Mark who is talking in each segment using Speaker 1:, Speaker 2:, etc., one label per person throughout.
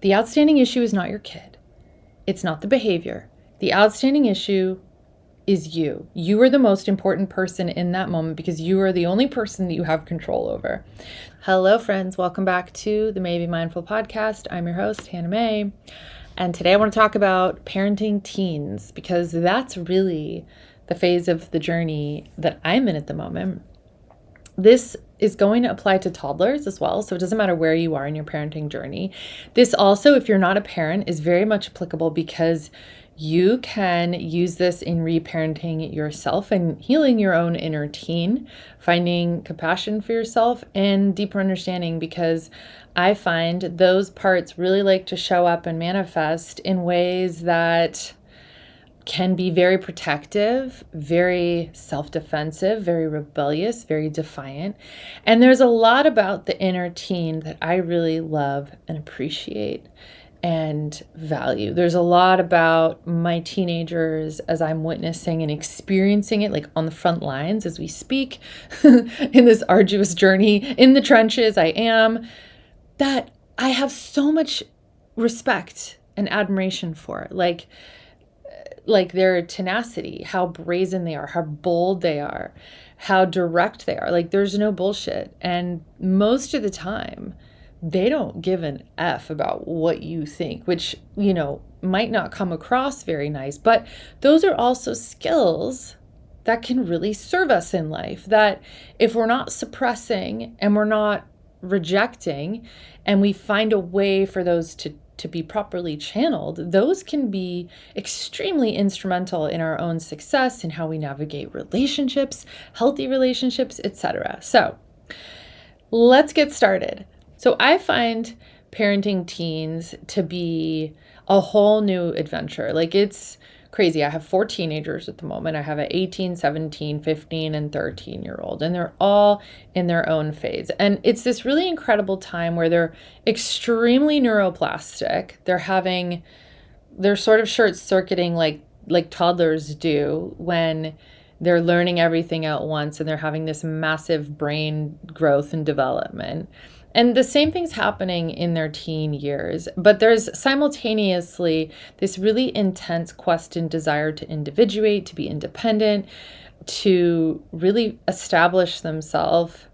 Speaker 1: The outstanding issue is not your kid. It's not the behavior. The outstanding issue is you. You are the most important person in that moment because you are the only person that you have control over. Hello, friends. Welcome back to the May Be Mindful podcast. I'm your host, Hannah May. And today I want to talk about parenting teens because that's really the phase of the journey that I'm in at the moment. This is going to apply to toddlers as well, so it doesn't matter where you are in your parenting journey. This also, if you're not a parent, is very much applicable because you can use this in reparenting yourself and healing your own inner teen, finding compassion for yourself and deeper understanding, because I find those parts really like to show up and manifest in ways that can be very protective, very self-defensive, very rebellious, very defiant. And there's a lot about the inner teen that I really love and appreciate and value. There's a lot about my teenagers as I'm witnessing and experiencing it, like on the front lines as we speak in this arduous journey in the trenches I am, that I have so much respect and admiration for. Like their tenacity, how brazen they are, how bold they are, how direct they are. Like there's no bullshit. And most of the time, they don't give an F about what you think, which, might not come across very nice. But those are also skills that can really serve us in life, that if we're not suppressing and we're not rejecting, and we find a way for those to be properly channeled, those can be extremely instrumental in our own success, in how we navigate relationships, healthy relationships, etc. So let's get started. So I find parenting teens to be a whole new adventure. Like it's crazy. I have 4 teenagers at the moment. I have an 18, 17, 15, and 13-year-old, and they're all in their own phase. And it's this really incredible time where they're extremely neuroplastic. They're sort of short-circuiting like toddlers do when they're learning everything at once and they're having this massive brain growth and development. And the same thing's happening in their teen years, but there's simultaneously this really intense quest and desire to individuate, to be independent, to really establish themselves.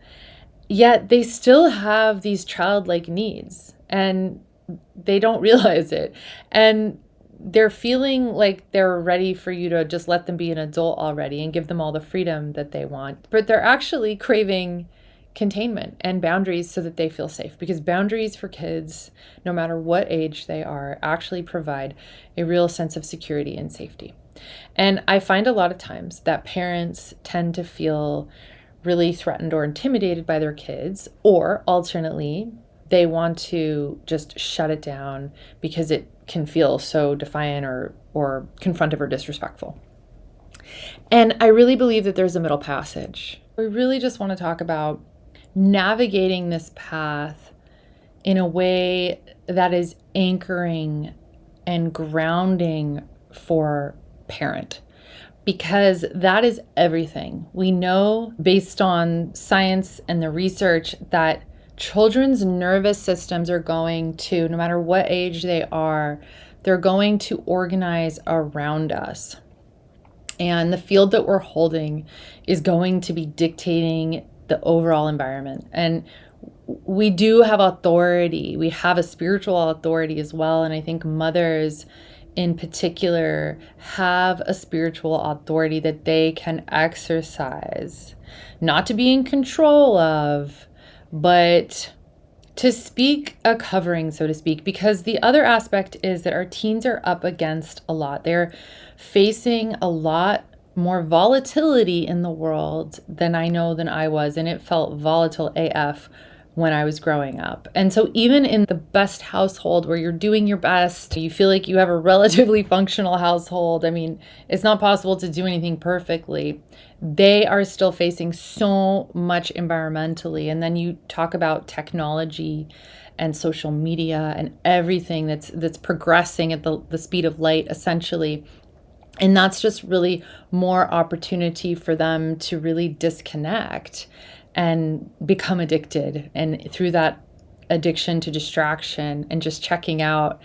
Speaker 1: Yet they still have these childlike needs and they don't realize it. And they're feeling like they're ready for you to just let them be an adult already and give them all the freedom that they want. But they're actually craving containment and boundaries so that they feel safe, because boundaries for kids, no matter what age they are, actually provide a real sense of security and safety. And I find a lot of times that parents tend to feel really threatened or intimidated by their kids, or alternately, they want to just shut it down because it can feel so defiant or confrontive or disrespectful. And I really believe that there's a middle passage. We really just want to talk about navigating this path in a way that is anchoring and grounding for parent, because that is everything. We know based on science and the research that children's nervous systems are going to, no matter what age they are, they're going to organize around us. And the field that we're holding is going to be dictating the overall environment. And we do have authority. We have a spiritual authority as well. And I think mothers in particular have a spiritual authority that they can exercise, not to be in control of, but to speak a covering, so to speak, because the other aspect is that our teens are up against a lot. They're facing a lot more volatility in the world than I was, and it felt volatile AF when I was growing up. And so even in the best household where you're doing your best, you feel like you have a relatively functional household. I mean, it's not possible to do anything perfectly. They are still facing so much environmentally. And then you talk about technology and social media and everything that's progressing at the speed of light, essentially. And that's just really more opportunity for them to really disconnect and become addicted. And through that addiction to distraction and just checking out,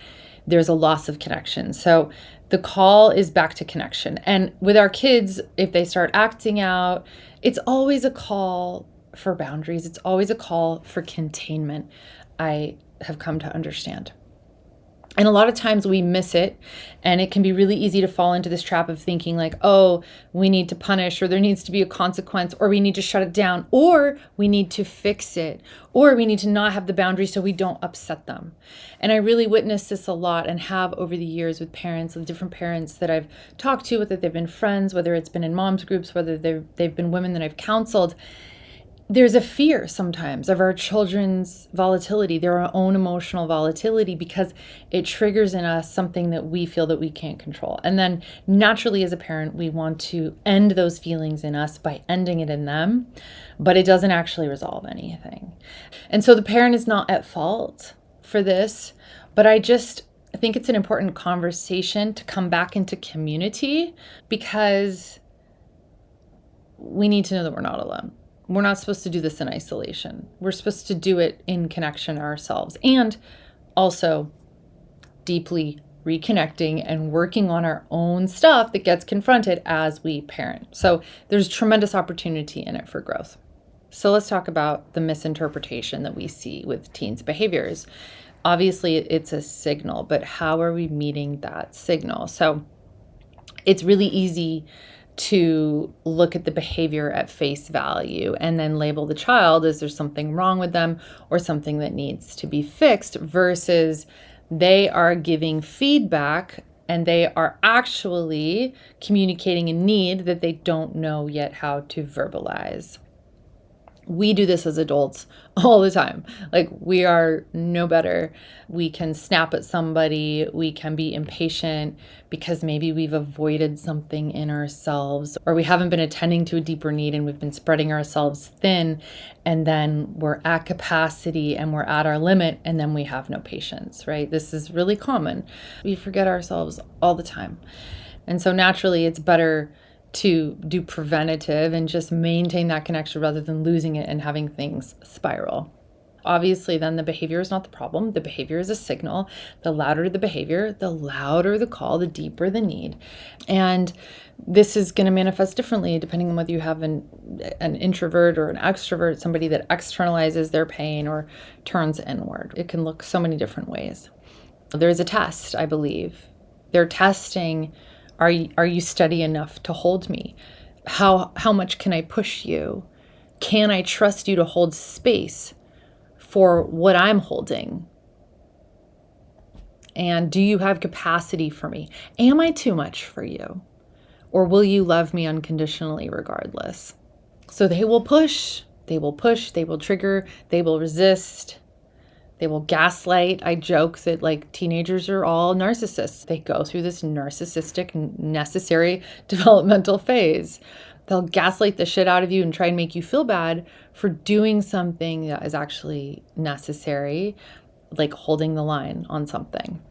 Speaker 1: there's a loss of connection. So the call is back to connection. And with our kids, if they start acting out, it's always a call for boundaries. It's always a call for containment, I have come to understand. And a lot of times we miss it, and it can be really easy to fall into this trap of thinking like, oh, we need to punish, or there needs to be a consequence, or we need to shut it down, or we need to fix it, or we need to not have the boundary so we don't upset them. And I really witnessed this a lot and have over the years with parents, with different parents that I've talked to, whether they've been friends, whether it's been in moms groups, whether they've been women that I've counseled. There's a fear sometimes of our children's volatility, their own emotional volatility, because it triggers in us something that we feel that we can't control. And then naturally, as a parent, we want to end those feelings in us by ending it in them, but it doesn't actually resolve anything. And so the parent is not at fault for this, but I think it's an important conversation to come back into community, because we need to know that we're not alone. We're not supposed to do this in isolation. We're supposed to do it in connection ourselves, and also deeply reconnecting and working on our own stuff that gets confronted as we parent. So there's tremendous opportunity in it for growth. So let's talk about the misinterpretation that we see with teens' behaviors. Obviously, it's a signal, but how are we meeting that signal? So it's really easy to look at the behavior at face value and then label the child as there's something wrong with them or something that needs to be fixed, versus they are giving feedback and they are actually communicating a need that they don't know yet how to verbalize. We do this as adults all the time. Like, we are no better. We can snap at somebody. We can be impatient because maybe we've avoided something in ourselves, or we haven't been attending to a deeper need and we've been spreading ourselves thin, and then we're at capacity and we're at our limit, and then we have no patience, right? This is really common. We forget ourselves all the time. And so naturally, it's better to do preventative and just maintain that connection rather than losing it and having things spiral. Obviously, then the behavior is not the problem. The behavior is a signal. The louder the behavior, the louder the call, the deeper the need. And this is going to manifest differently depending on whether you have an introvert or an extrovert, somebody that externalizes their pain or turns inward. It can look so many different ways. There's a test, I believe. They're testing, are you steady enough to hold me? How much can I push you? Can I trust you to hold space for what I'm holding? And do you have capacity for me? Am I too much for you? Or will you love me unconditionally regardless? So they will push, they will trigger, they will resist. They will gaslight. I joke that like teenagers are all narcissists. They go through this narcissistic, necessary developmental phase. They'll gaslight the shit out of you and try and make you feel bad for doing something that is actually necessary, like holding the line on something.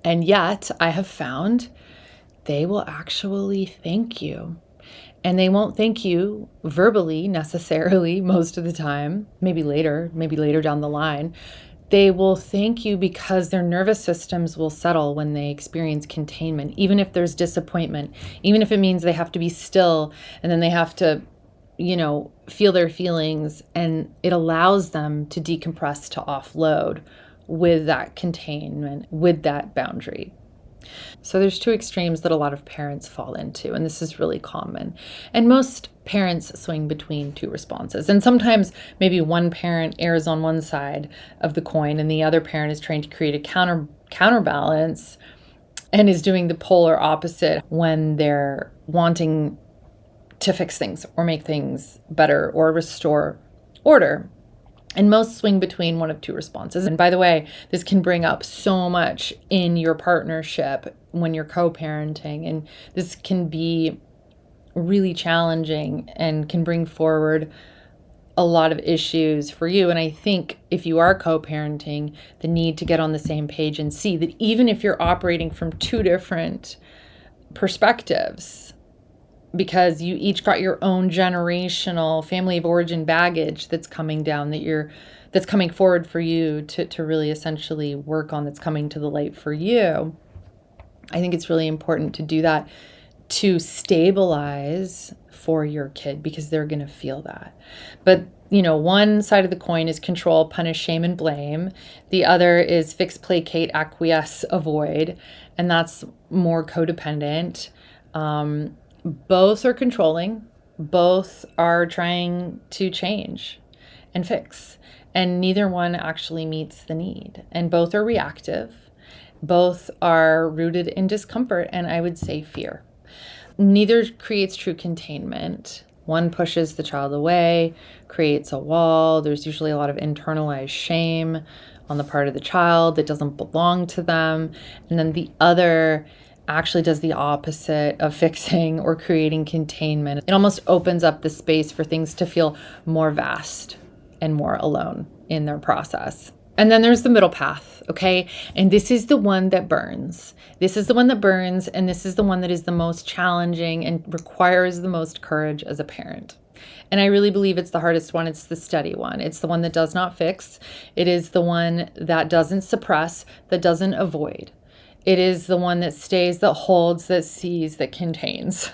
Speaker 1: And yet I have found they will actually thank you. And they won't thank you verbally necessarily most of the time, maybe later down the line. They will thank you because their nervous systems will settle when they experience containment, even if there's disappointment, even if it means they have to be still and then they have to, feel their feelings, and it allows them to decompress, to offload with that containment, with that boundary. So there's two extremes that a lot of parents fall into, and this is really common. And most parents swing between two responses. And sometimes maybe one parent errs on one side of the coin and the other parent is trying to create a counterbalance and is doing the polar opposite when they're wanting to fix things or make things better or restore order. And most swing between one of two responses. And by the way, this can bring up so much in your partnership when you're co-parenting. And this can be really challenging and can bring forward a lot of issues for you. And I think if you are co-parenting, the need to get on the same page and see that even if you're operating from two different perspectives, because you each got your own generational family of origin baggage that's coming down, that's coming forward for you to really essentially work on, that's coming to the light for you, I think it's really important to do that to stabilize for your kid, because they're going to feel that. But, one side of the coin is control, punish, shame, and blame. The other is fix, placate, acquiesce, avoid. And that's more codependent. Both are controlling. Both are trying to change and fix. And neither one actually meets the need. And both are reactive. Both are rooted in discomfort, and I would say fear. Neither creates true containment. One pushes the child away, creates a wall. There's usually a lot of internalized shame on the part of the child that doesn't belong to them. And then the other actually does the opposite of fixing or creating containment. It almost opens up the space for things to feel more vast and more alone in their process. And then there's the middle path, okay? And this is the one that burns. This is the one that burns, and this is the one that is the most challenging and requires the most courage as a parent. And I really believe it's the hardest one. It's the steady one. It's the one that does not fix. It is the one that doesn't suppress, that doesn't avoid. It is the one that stays, that holds, that sees, that contains.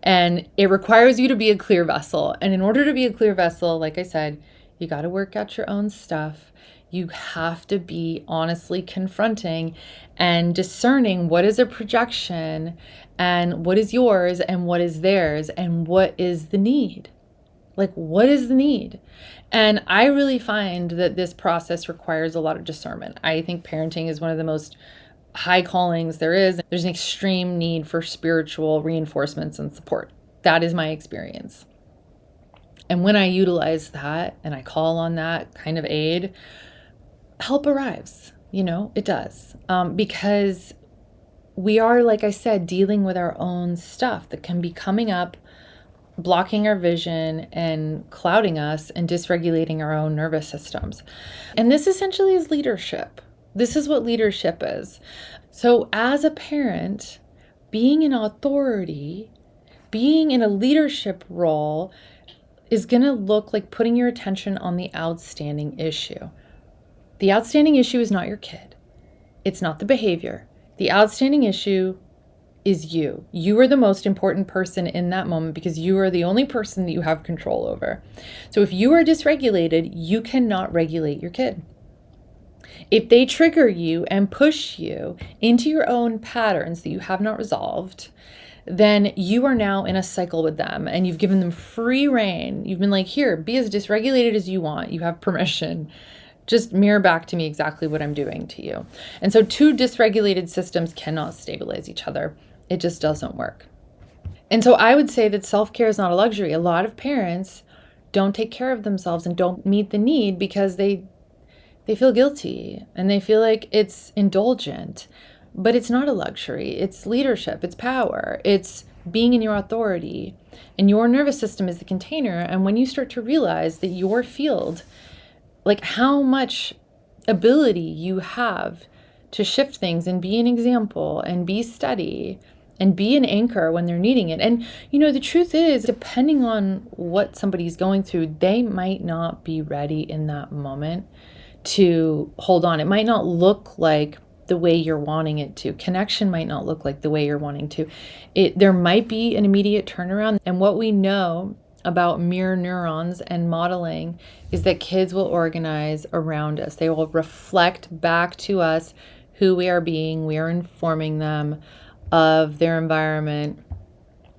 Speaker 1: And it requires you to be a clear vessel. And in order to be a clear vessel, like I said, you got to work out your own stuff. You have to be honestly confronting and discerning what is a projection and what is yours and what is theirs and what is the need. Like, what is the need? And I really find that this process requires a lot of discernment. I think parenting is one of the most high callings there is. There's an extreme need for spiritual reinforcements and support. That is my experience. And when I utilize that and I call on that kind of aid, help arrives, it does. Because we are, like I said, dealing with our own stuff that can be coming up, blocking our vision and clouding us and dysregulating our own nervous systems. And this essentially is leadership. This is what leadership is. So as a parent, being in authority, being in a leadership role is going to look like putting your attention on the outstanding issue. The outstanding issue is not your kid. It's not the behavior. The outstanding issue is you. You are the most important person in that moment because you are the only person that you have control over. So if you are dysregulated, you cannot regulate your kid. If they trigger you and push you into your own patterns that you have not resolved, then you are now in a cycle with them and you've given them free rein. You've been like, here, be as dysregulated as you want. You have permission. Just mirror back to me exactly what I'm doing to you. And so two dysregulated systems cannot stabilize each other. It just doesn't work. And so I would say that self-care is not a luxury. A lot of parents don't take care of themselves and don't meet the need because they feel guilty and they feel like it's indulgent. But it's not a luxury. It's leadership. It's power. It's being in your authority. And your nervous system is the container. And when you start to realize that your field, like how much ability you have to shift things and be an example and be steady and be an anchor when they're needing it. And, the truth is, depending on what somebody's going through, they might not be ready in that moment to hold on. It might not look like the way you're wanting it to. Connection might not look like the way you're wanting to. There might be an immediate turnaround. And what we know about mirror neurons and modeling is that kids will organize around us. They will reflect back to us who we are being. We are informing them of their environment,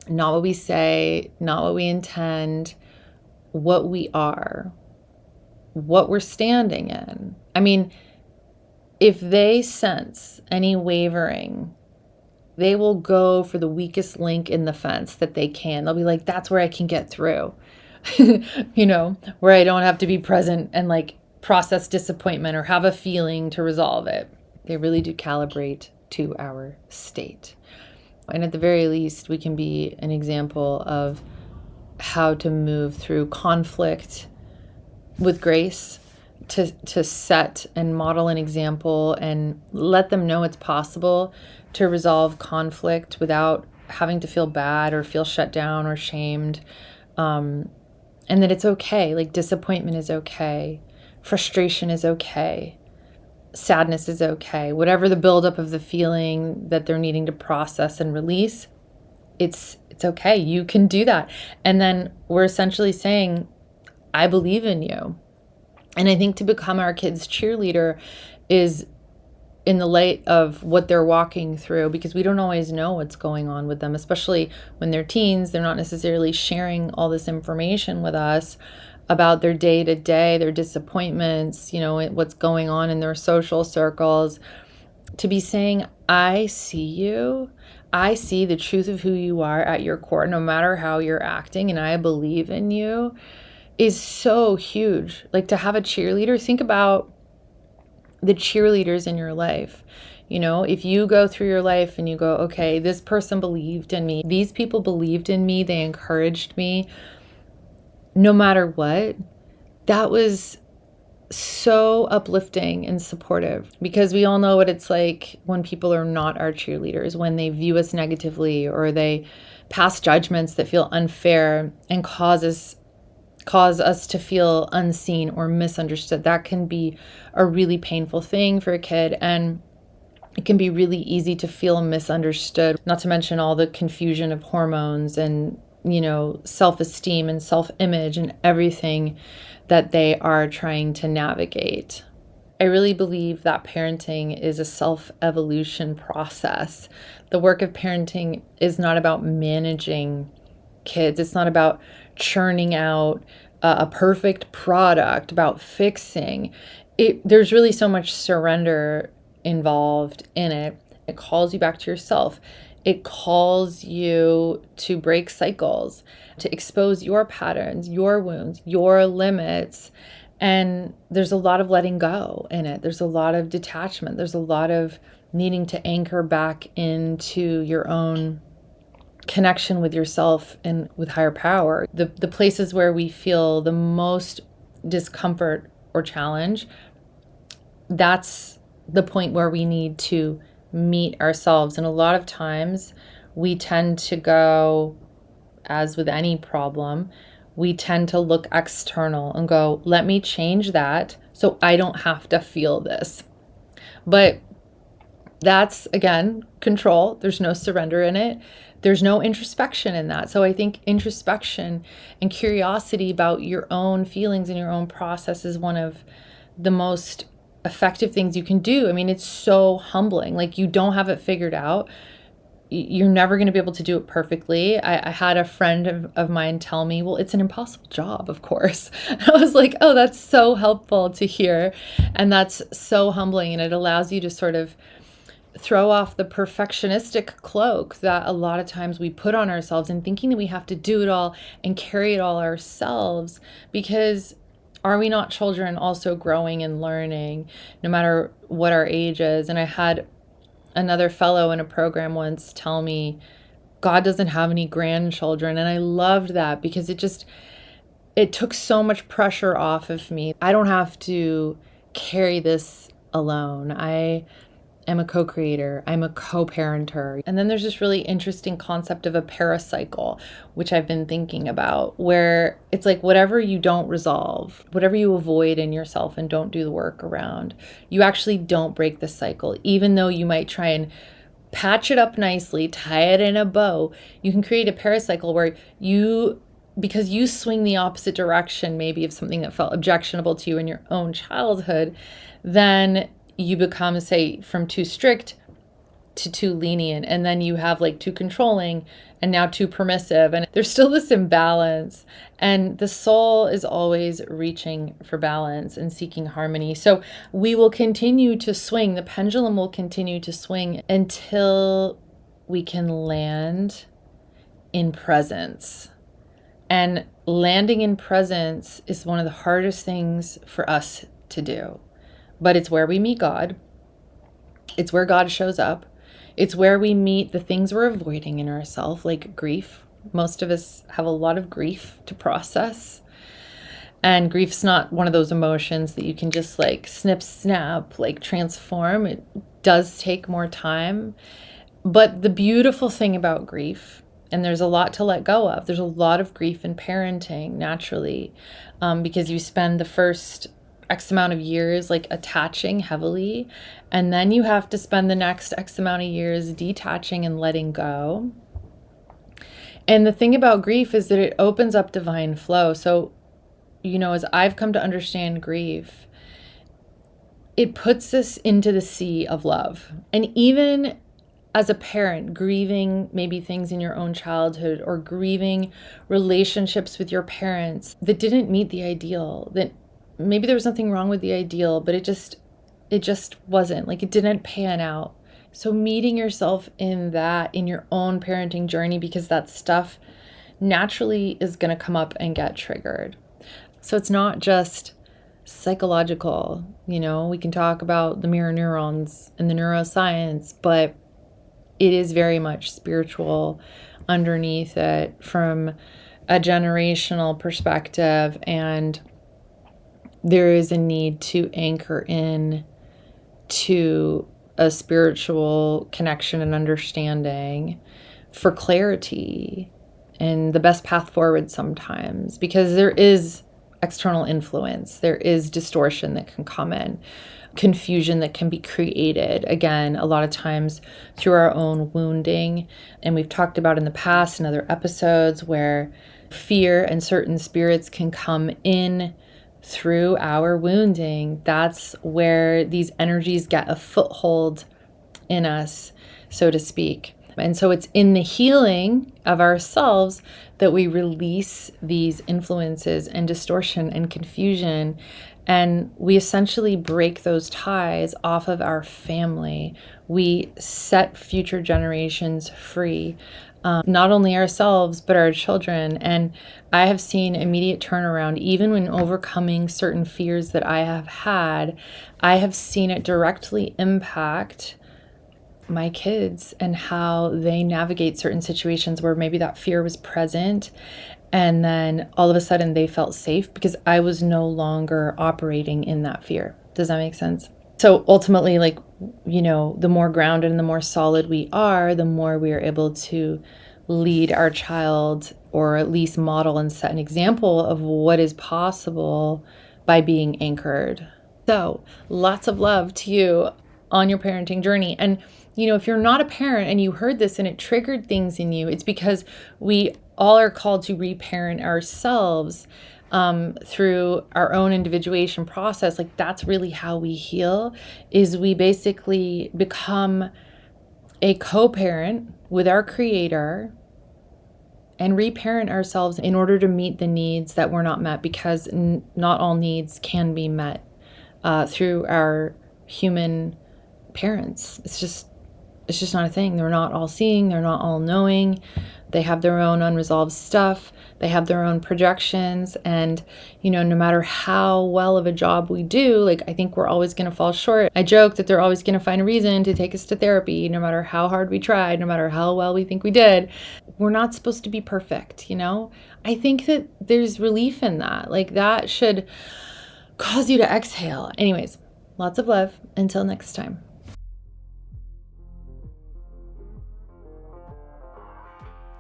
Speaker 1: not what we say, not what we intend, what we are, what we're standing in. I mean, if they sense any wavering, they will go for the weakest link in the fence that they can. They'll be like, that's where I can get through, where I don't have to be present and like process disappointment or have a feeling to resolve it. They really do calibrate to our state. And at the very least, we can be an example of how to move through conflict with grace, to set and model an example and let them know it's possible to resolve conflict without having to feel bad or feel shut down or shamed. And that it's okay. Like disappointment is okay. Frustration is okay. Sadness is okay. Whatever the buildup of the feeling that they're needing to process and release, it's okay. You can do that. And then we're essentially saying, I believe in you. And I think to become our kids' cheerleader is in the light of what they're walking through, because we don't always know what's going on with them, especially when they're teens. They're not necessarily sharing all this information with us about their day to day, their disappointments, what's going on in their social circles. To be saying, I see you. I see the truth of who you are at your core, no matter how you're acting, and I believe in you, is so huge. Like, to have a cheerleader, think about the cheerleaders in your life. If you go through your life and you go, okay, this person believed in me, these people believed in me, they encouraged me, no matter what, that was so uplifting and supportive, because we all know what it's like when people are not our cheerleaders, when they view us negatively or they pass judgments that feel unfair and cause us to feel unseen or misunderstood. That can be a really painful thing for a kid, and it can be really easy to feel misunderstood, not to mention all the confusion of hormones and self-esteem and self-image and everything that they are trying to navigate. I really believe that parenting is a self-evolution process. The work of parenting is not about managing kids. It's not about churning out a perfect product, about fixing it. There's really so much surrender involved in it. It calls you back to yourself. It calls you to break cycles, to expose your patterns, your wounds, your limits. And there's a lot of letting go in it. There's a lot of detachment. There's a lot of needing to anchor back into your own connection with yourself and with higher power. The places where we feel the most discomfort or challenge, that's the point where we need to meet ourselves. And a lot of times we tend to go, as with any problem, we tend to look external and go, let me change that so I don't have to feel this. But that's, again, control. There's no surrender in it. There's no introspection in that. So I think introspection and curiosity about your own feelings and your own process is one of the most effective things you can do. I mean, it's so humbling. Like, you don't have it figured out. You're never going to be able to do it perfectly. I had a friend of mine tell me, well, it's an impossible job, of course. And I was like, oh, that's so helpful to hear. And that's so humbling. And it allows you to sort of throw off the perfectionistic cloak that a lot of times we put on ourselves, and thinking that we have to do it all and carry it all ourselves. Because are we not children also growing and learning, no matter what our age is? And I had another fellow in a program once tell me, God doesn't have any grandchildren. And I loved that, because it took so much pressure off of me. I don't have to carry this alone. I am a co-creator. I'm a co-parenter. And then there's this really interesting concept of a paracycle, which I've been thinking about, where it's like whatever you don't resolve, whatever you avoid in yourself and don't do the work around, you actually don't break the cycle. Even though you might try and patch it up nicely, tie it in a bow, you can create a paracycle where because you swing the opposite direction, maybe of something that felt objectionable to you in your own childhood, then you become, say, from too strict to too lenient, and then you have like too controlling and now too permissive, and there's still this imbalance. And the soul is always reaching for balance and seeking harmony. So we will continue to swing, the pendulum will continue to swing until we can land in presence. And landing in presence is one of the hardest things for us to do. But it's where we meet God. It's where God shows up. It's where we meet the things we're avoiding in ourselves, like grief. Most of us have a lot of grief to process. And grief's not one of those emotions that you can just like snip, snap, like transform. It does take more time. But the beautiful thing about grief, and there's a lot to let go of. There's a lot of grief in parenting naturally, because you spend the first X amount of years like attaching heavily, and then you have to spend the next X amount of years detaching and letting go. And the thing about grief is that it opens up divine flow. So, as I've come to understand grief, it puts us into the sea of love. And even as a parent, grieving maybe things in your own childhood or grieving relationships with your parents that didn't meet the ideal, that maybe there was nothing wrong with the ideal, but it just wasn't, like, it didn't pan out. So meeting yourself in that, in your own parenting journey, because that stuff naturally is going to come up and get triggered. So it's not just psychological, we can talk about the mirror neurons and the neuroscience, but it is very much spiritual underneath it from a generational perspective. And there is a need to anchor in to a spiritual connection and understanding for clarity and the best path forward sometimes, because there is external influence, there is distortion that can come in, confusion that can be created, again, a lot of times through our own wounding. And we've talked about in the past in other episodes where fear and certain spirits can come in through our wounding. That's where these energies get a foothold in us, so to speak. And so it's in the healing of ourselves that we release these influences and distortion and confusion. And we essentially break those ties off of our family. We set future generations free, not only ourselves, but our children. And I have seen immediate turnaround, even when overcoming certain fears that I have had. I have seen it directly impact my kids and how they navigate certain situations where maybe that fear was present. And then all of a sudden they felt safe because I was no longer operating in that fear. Does that make sense? So ultimately, the more grounded and the more solid we are, the more we are able to lead our child, or at least model and set an example of what is possible by being anchored. So lots of love to you on your parenting journey. And if you're not a parent and you heard this and it triggered things in you, it's because we all are called to reparent ourselves through our own individuation process. Like, that's really how we heal, is we basically become a co-parent with our creator and reparent ourselves in order to meet the needs that were not met, because not all needs can be met through our human parents. It's just not a thing. They're not all seeing. They're not all knowing. They have their own unresolved stuff. They have their own projections. And, no matter how well of a job we do, I think we're always going to fall short. I joke that they're always going to find a reason to take us to therapy, no matter how hard we tried, no matter how well we think we did. We're not supposed to be perfect, I think that there's relief in that. That should cause you to exhale. Anyways, lots of love. Until next time.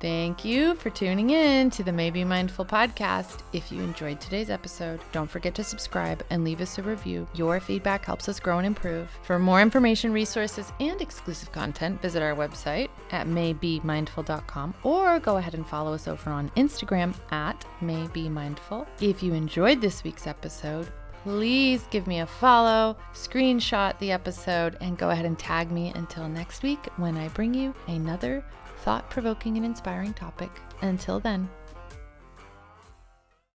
Speaker 1: Thank you for tuning in to the May Be Mindful podcast. If you enjoyed today's episode, don't forget to subscribe and leave us a review. Your feedback helps us grow and improve. For more information, resources, and exclusive content, visit our website at maybemindful.com, or go ahead and follow us over on Instagram at maybemindful. If you enjoyed this week's episode, please give me a follow, screenshot the episode, and go ahead and tag me until next week when I bring you another thought-provoking and inspiring topic. Until then,